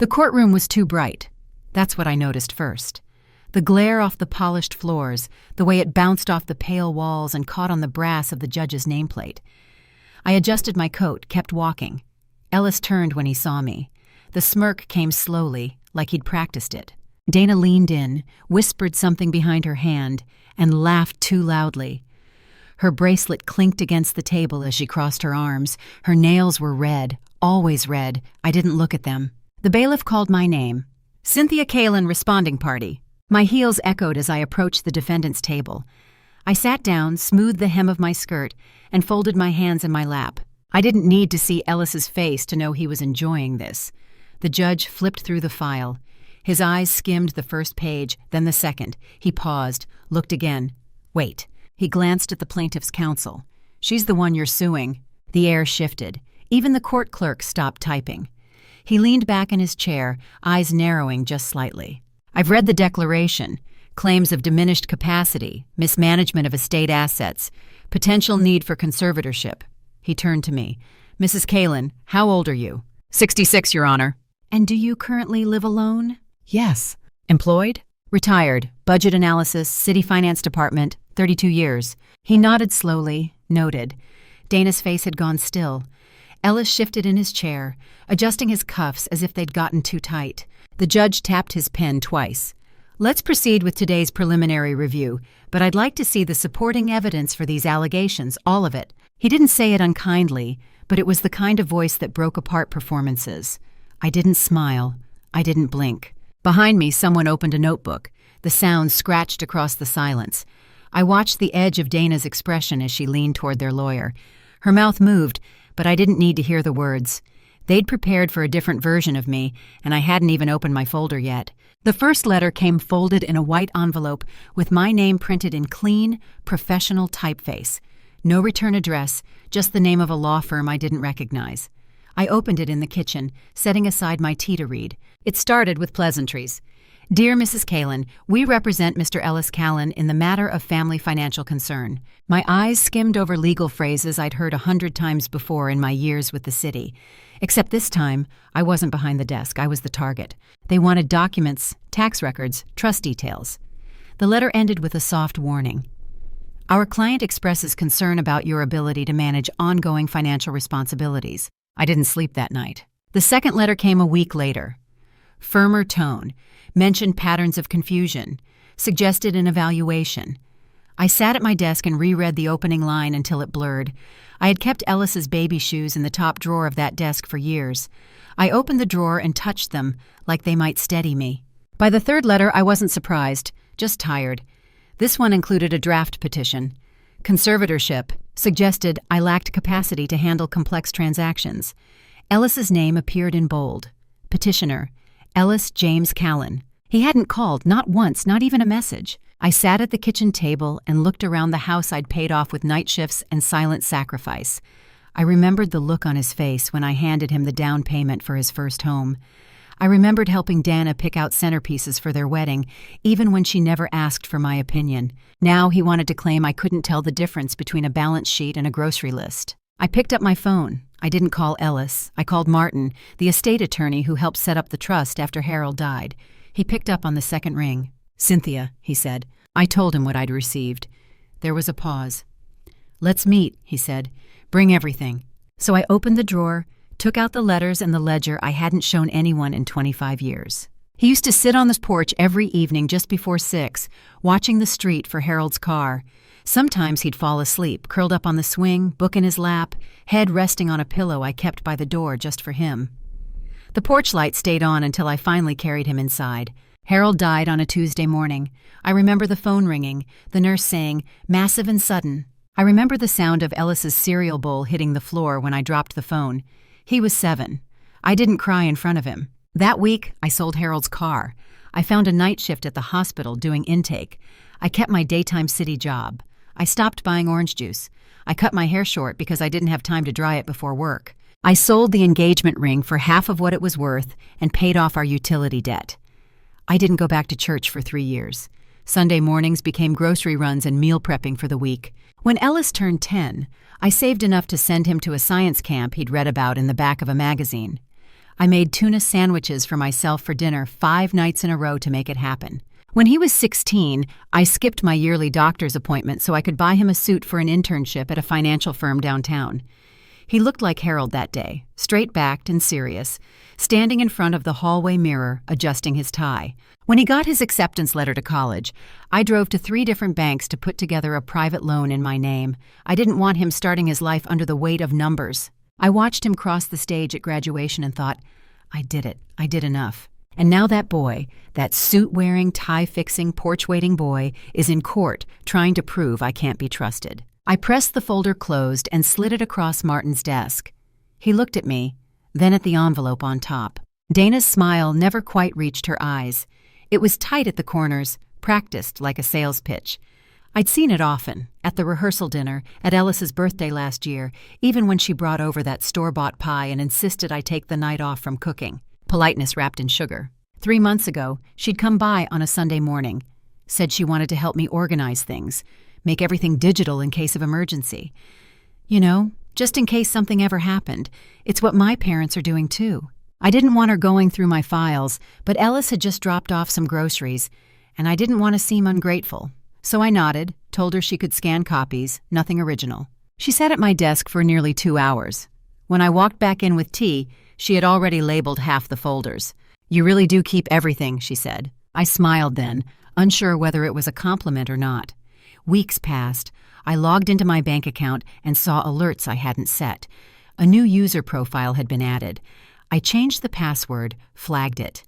The courtroom was too bright. That's what I noticed first. The glare off the polished floors, the way it bounced off the pale walls and caught on the brass of the judge's nameplate. I adjusted my coat, kept walking. Ellis turned when he saw me. The smirk came slowly, like he'd practiced it. Dana leaned in, whispered something behind her hand, and laughed too loudly. Her bracelet clinked against the table as she crossed her arms. Her nails were red, always red. I didn't look at them. The bailiff called my name. Cynthia Kalin, responding party. My heels echoed as I approached the defendant's table. I sat down, smoothed the hem of my skirt, and folded my hands in my lap. I didn't need to see Ellis's face to know he was enjoying this. The judge flipped through the file. His eyes skimmed the first page, then the second. He paused, looked again. Wait. He glanced at the plaintiff's counsel. She's the one you're suing. The air shifted. Even the court clerk stopped typing. He leaned back in his chair, eyes narrowing just slightly. I've read the declaration. Claims of diminished capacity, mismanagement of estate assets, potential need for conservatorship. He turned to me. Mrs. Kalin, how old are you? 66, Your Honor. And do you currently live alone? Yes. Employed? Retired. Budget analysis, City Finance Department, 32 years. He nodded slowly, noted. Dana's face had gone still. Ellis shifted in his chair, adjusting his cuffs as if they'd gotten too tight. The judge tapped his pen twice. Let's proceed with today's preliminary review, but I'd like to see the supporting evidence for these allegations, all of it. He didn't say it unkindly, but it was the kind of voice that broke apart performances. I didn't smile. I didn't blink. Behind me, someone opened a notebook. The sound scratched across the silence. I watched the edge of Dana's expression as she leaned toward their lawyer. Her mouth moved, but I didn't need to hear the words. They'd prepared for a different version of me, and I hadn't even opened my folder yet. The first letter came folded in a white envelope with my name printed in clean, professional typeface. No return address, just the name of a law firm I didn't recognize. I opened it in the kitchen, setting aside my tea to read. It started with pleasantries. Dear Mrs. Kalin, we represent Mr. Ellis Kalin in the matter of family financial concern. My eyes skimmed over legal phrases I'd heard 100 times before in my years with the city. Except this time, I wasn't behind the desk, I was the target. They wanted documents, tax records, trust details. The letter ended with a soft warning. Our client expresses concern about your ability to manage ongoing financial responsibilities. I didn't sleep that night. The second letter came a week later. Firmer tone, mentioned patterns of confusion, suggested an evaluation. I sat at my desk and reread the opening line until it blurred. I had kept Ellis's baby shoes in the top drawer of that desk for years. I opened the drawer and touched them, like they might steady me. By the third letter, I wasn't surprised, just tired. This one included a draft petition. Conservatorship suggested I lacked capacity to handle complex transactions. Ellis's name appeared in bold. Petitioner, Ellis James Kalin. He hadn't called, not once, not even a message. I sat at the kitchen table and looked around the house I'd paid off with night shifts and silent sacrifice. I remembered the look on his face when I handed him the down payment for his first home. I remembered helping Dana pick out centerpieces for their wedding, even when she never asked for my opinion. Now he wanted to claim I couldn't tell the difference between a balance sheet and a grocery list. I picked up my phone. I didn't call Ellis. I called Martin, the estate attorney who helped set up the trust after Harold died. He picked up on the second ring. Cynthia, he said. I told him what I'd received. There was a pause. Let's meet, he said. Bring everything. So I opened the drawer, took out the letters and the ledger I hadn't shown anyone in 25 years. He used to sit on this porch every evening just before 6, watching the street for Harold's car. Sometimes he'd fall asleep, curled up on the swing, book in his lap, head resting on a pillow I kept by the door just for him. The porch light stayed on until I finally carried him inside. Harold died on a Tuesday morning. I remember the phone ringing, the nurse saying, "Massive and sudden." I remember the sound of Ellis's cereal bowl hitting the floor when I dropped the phone. He was 7. I didn't cry in front of him. That week, I sold Harold's car. I found a night shift at the hospital doing intake. I kept my daytime city job. I stopped buying orange juice. I cut my hair short because I didn't have time to dry it before work. I sold the engagement ring for half of what it was worth and paid off our utility debt. I didn't go back to church for 3 years. Sunday mornings became grocery runs and meal prepping for the week. When Ellis turned 10, I saved enough to send him to a science camp he'd read about in the back of a magazine. I made tuna sandwiches for myself for dinner 5 nights in a row to make it happen. When he was 16, I skipped my yearly doctor's appointment so I could buy him a suit for an internship at a financial firm downtown. He looked like Harold that day, straight-backed and serious, standing in front of the hallway mirror, adjusting his tie. When he got his acceptance letter to college, I drove to 3 different banks to put together a private loan in my name. I didn't want him starting his life under the weight of numbers. I watched him cross the stage at graduation and thought, I did it. I did enough. And now that boy, that suit-wearing, tie-fixing, porch-waiting boy, is in court trying to prove I can't be trusted. I pressed the folder closed and slid it across Martin's desk. He looked at me, then at the envelope on top. Dana's smile never quite reached her eyes. It was tight at the corners, practiced like a sales pitch. I'd seen it often, at the rehearsal dinner, at Ellis's birthday last year, even when she brought over that store-bought pie and insisted I take the night off from cooking. Politeness wrapped in sugar. 3 months ago, she'd come by on a Sunday morning, said she wanted to help me organize things, make everything digital in case of emergency. You know, just in case something ever happened. It's what my parents are doing too. I didn't want her going through my files, but Ellis had just dropped off some groceries, and I didn't want to seem ungrateful. So I nodded, told her she could scan copies, nothing original. She sat at my desk for nearly 2 hours. When I walked back in with tea, she had already labeled half the folders. "You really do keep everything," she said. I smiled then, unsure whether it was a compliment or not. Weeks passed. I logged into my bank account and saw alerts I hadn't set. A new user profile had been added. I changed the password, flagged it.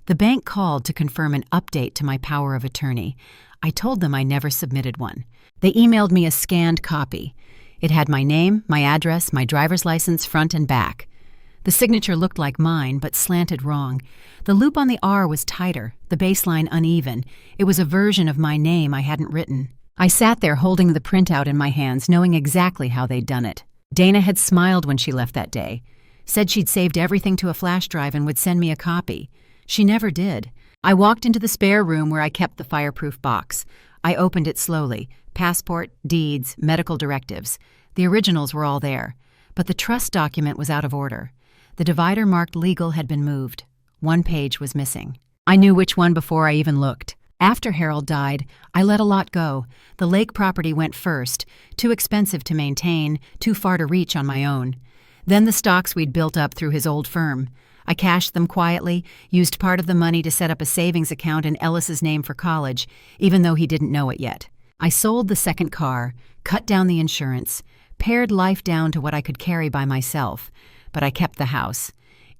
The bank called to confirm an update to my power of attorney. I told them I never submitted one. They emailed me a scanned copy. It had my name, my address, my driver's license front and back. The signature looked like mine, but slanted wrong. The loop on the R was tighter, the baseline uneven. It was a version of my name I hadn't written. I sat there holding the printout in my hands, knowing exactly how they'd done it. Dana had smiled when she left that day, said she'd saved everything to a flash drive and would send me a copy. She never did. I walked into the spare room where I kept the fireproof box. I opened it slowly. Passport, deeds, medical directives. The originals were all there, but the trust document was out of order. The divider marked legal had been moved. 1 page was missing. I knew which one before I even looked. After Harold died, I let a lot go. The lake property went first, too expensive to maintain, too far to reach on my own. Then the stocks we'd built up through his old firm. I cashed them quietly, used part of the money to set up a savings account in Ellis's name for college, even though he didn't know it yet. I sold the second car, cut down the insurance, pared life down to what I could carry by myself, but I kept the house.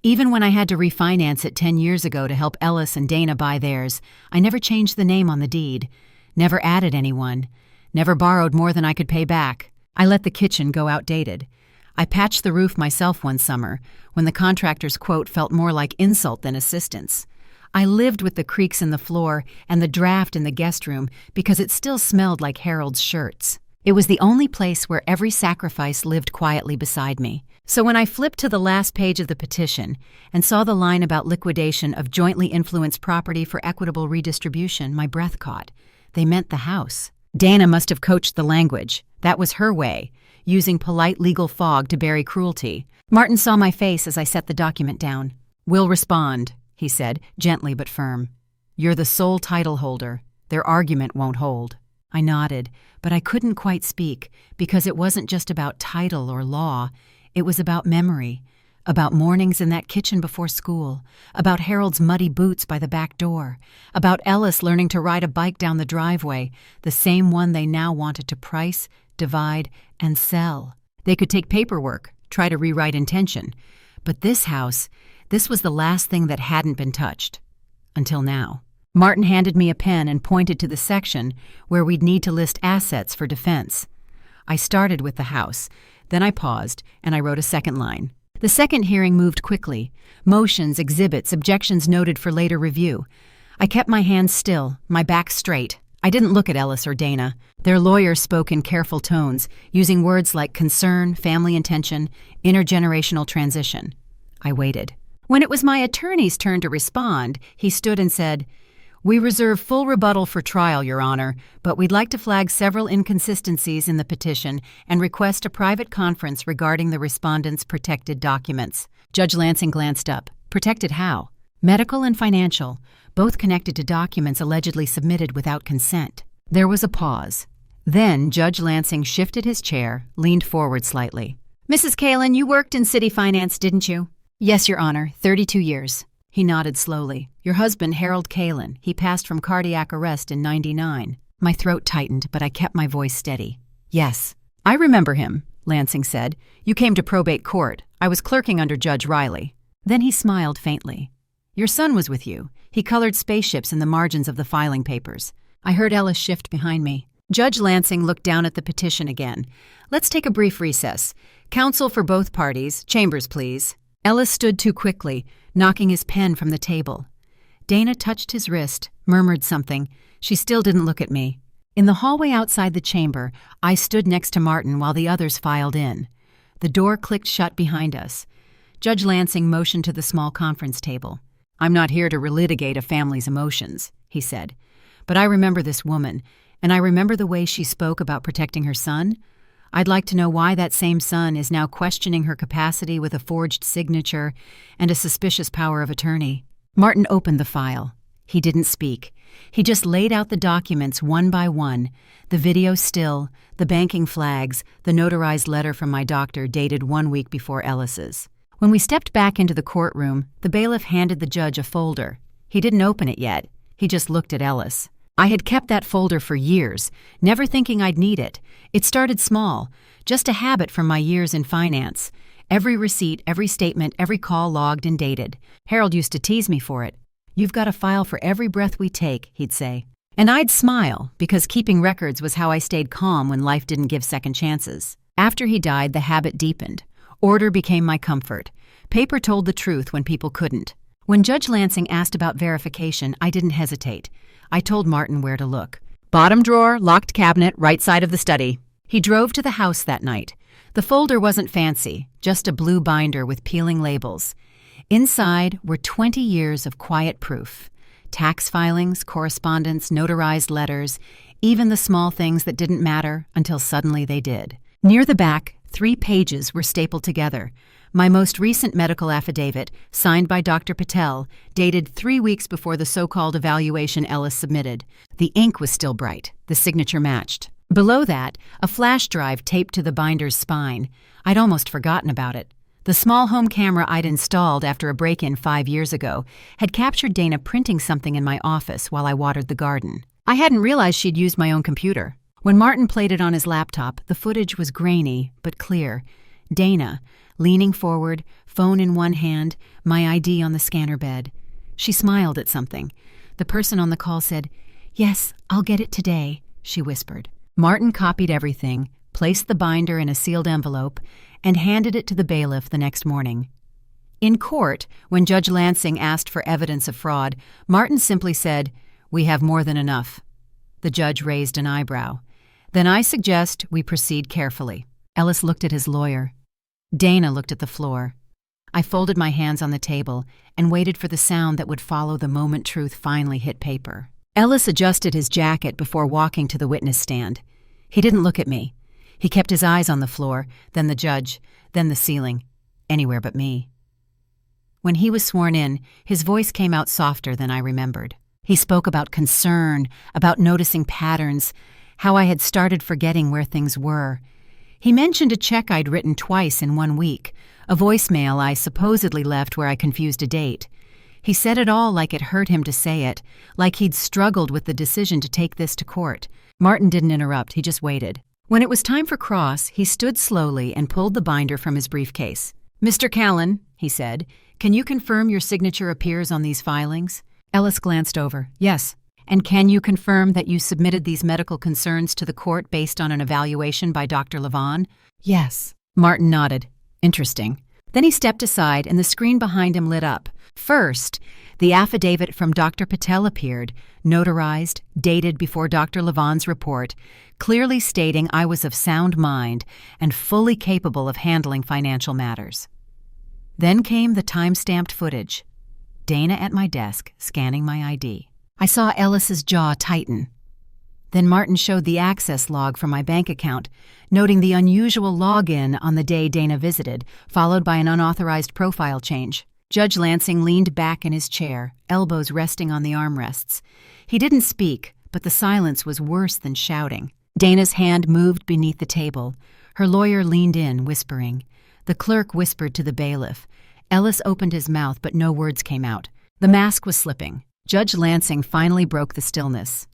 Even when I had to refinance it 10 years ago to help Ellis and Dana buy theirs, I never changed the name on the deed, never added anyone, never borrowed more than I could pay back. I let the kitchen go outdated. I patched the roof myself one summer, when the contractor's quote felt more like insult than assistance. I lived with the creaks in the floor and the draft in the guest room because it still smelled like Harold's shirts. It was the only place where every sacrifice lived quietly beside me. So when I flipped to the last page of the petition and saw the line about liquidation of jointly influenced property for equitable redistribution, my breath caught. They meant the house. Dana must have coached the language. That was her way, using polite legal fog to bury cruelty. Martin saw my face as I set the document down. "We'll respond," he said, gently but firm. "You're the sole title holder. Their argument won't hold." I nodded, but I couldn't quite speak, because it wasn't just about title or law. It was about memory, about mornings in that kitchen before school, about Harold's muddy boots by the back door, about Ellis learning to ride a bike down the driveway, the same one they now wanted to price, divide, and sell. They could take paperwork, try to rewrite intention, but this house, this was the last thing that hadn't been touched. Until now. Martin handed me a pen and pointed to the section where we'd need to list assets for defense. I started with the house, then I paused, and I wrote a second line. The second hearing moved quickly. Motions, exhibits, objections noted for later review. I kept my hands still, my back straight. I didn't look at Ellis or Dana. Their lawyer spoke in careful tones, using words like concern, family intention, intergenerational transition. I waited. When it was my attorney's turn to respond, he stood and said, "We reserve full rebuttal for trial, Your Honor, but we'd like to flag several inconsistencies in the petition and request a private conference regarding the respondent's protected documents." Judge Lansing glanced up. Protected how? Medical and financial, both connected to documents allegedly submitted without consent. There was a pause. Then Judge Lansing shifted his chair, leaned forward slightly. Mrs. Kalin, you worked in city finance, didn't you? Yes, Your Honor, 32 years. He nodded slowly. Your husband, Harold Kalin, he passed from cardiac arrest in '99. My throat tightened, but I kept my voice steady. Yes. I remember him, Lansing said. You came to probate court. I was clerking under Judge Riley. Then he smiled faintly. Your son was with you. He colored spaceships in the margins of the filing papers. I heard Ellis shift behind me. Judge Lansing looked down at the petition again. Let's take a brief recess. Counsel for both parties. Chambers, please. Ellis stood too quickly, knocking his pen from the table. Dana touched his wrist, murmured something. She still didn't look at me. In the hallway outside the chamber, I stood next to Martin while the others filed in. The door clicked shut behind us. Judge Lansing motioned to the small conference table. I'm not here to relitigate a family's emotions, he said. But I remember this woman, and I remember the way she spoke about protecting her son. I'd like to know why that same son is now questioning her capacity with a forged signature and a suspicious power of attorney. Martin opened the file. He didn't speak. He just laid out the documents one by one, the video still, the banking flags, the notarized letter from my doctor dated 1 week before Ellis's. When we stepped back into the courtroom, the bailiff handed the judge a folder. He didn't open it yet. He just looked at Ellis. I had kept that folder for years, never thinking I'd need it. It started small, just a habit from my years in finance. Every receipt, every statement, every call logged and dated. Harold used to tease me for it. You've got a file for every breath we take, he'd say. And I'd smile, because keeping records was how I stayed calm when life didn't give second chances. After he died, the habit deepened. Order became my comfort. Paper told the truth when people couldn't. When Judge Lansing asked about verification, I didn't hesitate. I told Martin where to look. Bottom drawer, locked cabinet, right side of the study. He drove to the house that night. The folder wasn't fancy, just a blue binder with peeling labels. Inside were 20 years of quiet proof. Tax filings, correspondence, notarized letters, even the small things that didn't matter until suddenly they did. Near the back, 3 pages were stapled together. My most recent medical affidavit, signed by Dr. Patel, dated 3 weeks before the so-called evaluation Ellis submitted. The ink was still bright. The signature matched. Below that, a flash drive taped to the binder's spine. I'd almost forgotten about it. The small home camera I'd installed after a break-in 5 years ago had captured Dana printing something in my office while I watered the garden. I hadn't realized she'd used my own computer. When Martin played it on his laptop, the footage was grainy but clear. Dana, leaning forward, phone in one hand, my ID on the scanner bed. She smiled at something. The person on the call said, "Yes, I'll get it today," she whispered. Martin copied everything, placed the binder in a sealed envelope, and handed it to the bailiff the next morning. In court, when Judge Lansing asked for evidence of fraud, Martin simply said, "We have more than enough." The judge raised an eyebrow. "Then I suggest we proceed carefully." Ellis looked at his lawyer. Dana looked at the floor. I folded my hands on the table and waited for the sound that would follow the moment truth finally hit paper. Ellis adjusted his jacket before walking to the witness stand. He didn't look at me. He kept his eyes on the floor, then the judge, then the ceiling, anywhere but me. When he was sworn in, his voice came out softer than I remembered. He spoke about concern, about noticing patterns, how I had started forgetting where things were. He mentioned a check I'd written twice in 1 week, a voicemail I supposedly left where I confused a date. He said it all like it hurt him to say it, like he'd struggled with the decision to take this to court. Martin didn't interrupt, he just waited. When it was time for cross, he stood slowly and pulled the binder from his briefcase. "Mr. Callan," he said, "can you confirm your signature appears on these filings?" Ellis glanced over. "Yes." "And can you confirm that you submitted these medical concerns to the court based on an evaluation by Dr. Levon?" "Yes." Martin nodded. "Interesting." Then he stepped aside and the screen behind him lit up. First, the affidavit from Dr. Patel appeared, notarized, dated before Dr. Levon's report, clearly stating I was of sound mind and fully capable of handling financial matters. Then came the time-stamped footage. Dana at my desk, scanning my ID. I saw Ellis's jaw tighten. Then Martin showed the access log from my bank account, noting the unusual login on the day Dana visited, followed by an unauthorized profile change. Judge Lansing leaned back in his chair, elbows resting on the armrests. He didn't speak, but the silence was worse than shouting. Dana's hand moved beneath the table. Her lawyer leaned in, whispering. The clerk whispered to the bailiff. Ellis opened his mouth, but no words came out. The mask was slipping. Judge Lansing finally broke the stillness.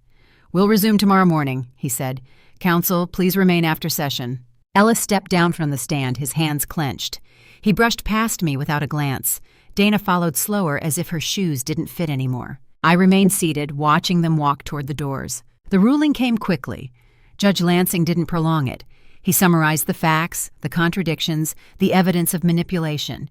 "We'll resume tomorrow morning," he said. "Counsel, please remain after session." Ellis stepped down from the stand, his hands clenched. He brushed past me without a glance. Dana followed slower, as if her shoes didn't fit anymore. I remained seated, watching them walk toward the doors. The ruling came quickly. Judge Lansing didn't prolong it. He summarized the facts, the contradictions, the evidence of manipulation.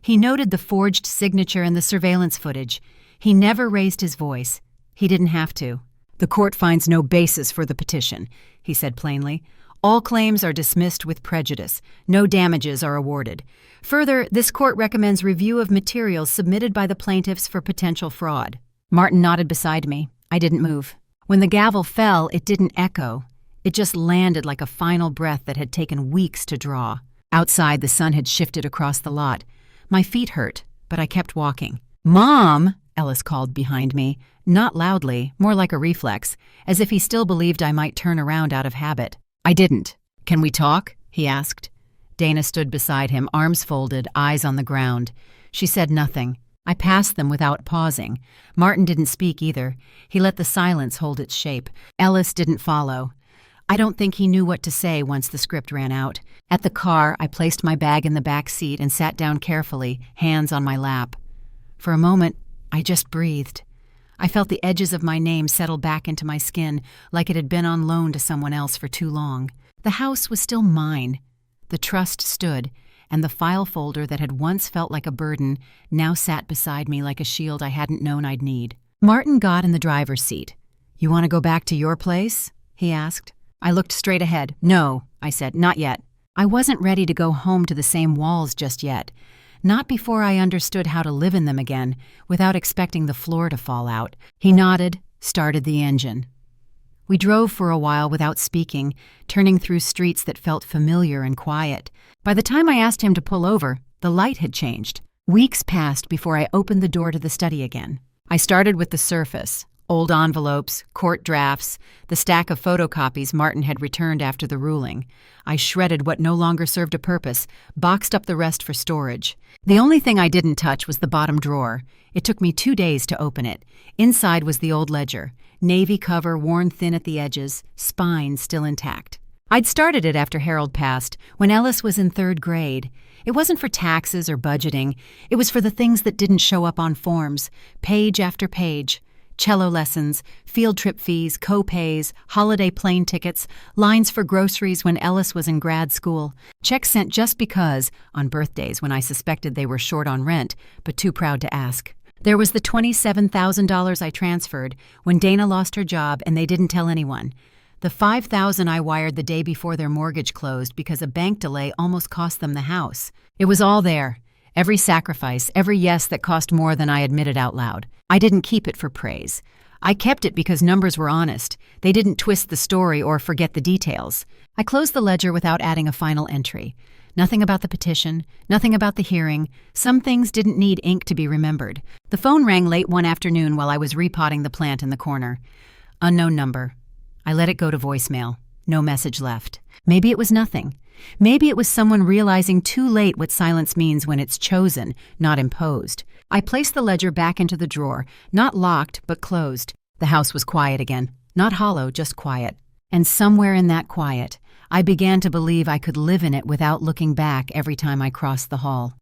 He noted the forged signature and the surveillance footage. He never raised his voice. He didn't have to. "The court finds no basis for the petition," he said plainly. "All claims are dismissed with prejudice. No damages are awarded. Further, this court recommends review of materials submitted by the plaintiffs for potential fraud." Martin nodded beside me. I didn't move. When the gavel fell, it didn't echo. It just landed like a final breath that had taken weeks to draw. Outside, the sun had shifted across the lot. My feet hurt, but I kept walking. "Mom!" Ellis called behind me. Not loudly, more like a reflex, as if he still believed I might turn around out of habit. I didn't. "Can we talk?" he asked. Dana stood beside him, arms folded, eyes on the ground. She said nothing. I passed them without pausing. Martin didn't speak either. He let the silence hold its shape. Ellis didn't follow. I don't think he knew what to say once the script ran out. At the car, I placed my bag in the back seat and sat down carefully, hands on my lap. For a moment, I just breathed. I felt the edges of my name settle back into my skin, like it had been on loan to someone else for too long. The house was still mine. The trust stood, and the file folder that had once felt like a burden now sat beside me like a shield I hadn't known I'd need. Martin got in the driver's seat. "You want to go back to your place?" he asked. I looked straight ahead. "No," I said, "not yet." I wasn't ready to go home to the same walls just yet. Not before I understood how to live in them again, without expecting the floor to fall out. He nodded, started the engine. We drove for a while without speaking, turning through streets that felt familiar and quiet. By the time I asked him to pull over, the light had changed. Weeks passed before I opened the door to the study again. I started with the surface. Old envelopes, court drafts, the stack of photocopies Martin had returned after the ruling. I shredded what no longer served a purpose, boxed up the rest for storage. The only thing I didn't touch was the bottom drawer. It took me 2 days to open it. Inside was the old ledger, navy cover worn thin at the edges, spine still intact. I'd started it after Harold passed, when Ellis was in 3rd grade. It wasn't for taxes or budgeting. It was for the things that didn't show up on forms, page after page. Cello lessons, field trip fees, co-pays, holiday plane tickets, lines for groceries when Ellis was in grad school, checks sent just because, on birthdays when I suspected they were short on rent, but too proud to ask. There was the $27,000 I transferred when Dana lost her job and they didn't tell anyone. The $5,000 I wired the day before their mortgage closed because a bank delay almost cost them the house. It was all there. Every sacrifice, every yes that cost more than I admitted out loud. I didn't keep it for praise. I kept it because numbers were honest. They didn't twist the story or forget the details. I closed the ledger without adding a final entry. Nothing about the petition, nothing about the hearing. Some things didn't need ink to be remembered. The phone rang late one afternoon while I was repotting the plant in the corner. Unknown number. I let it go to voicemail. No message left. Maybe it was nothing. Maybe it was someone realizing too late what silence means when it's chosen, not imposed. I placed the ledger back into the drawer, not locked, but closed. The house was quiet again. Not hollow, just quiet. And somewhere in that quiet, I began to believe I could live in it without looking back every time I crossed the hall.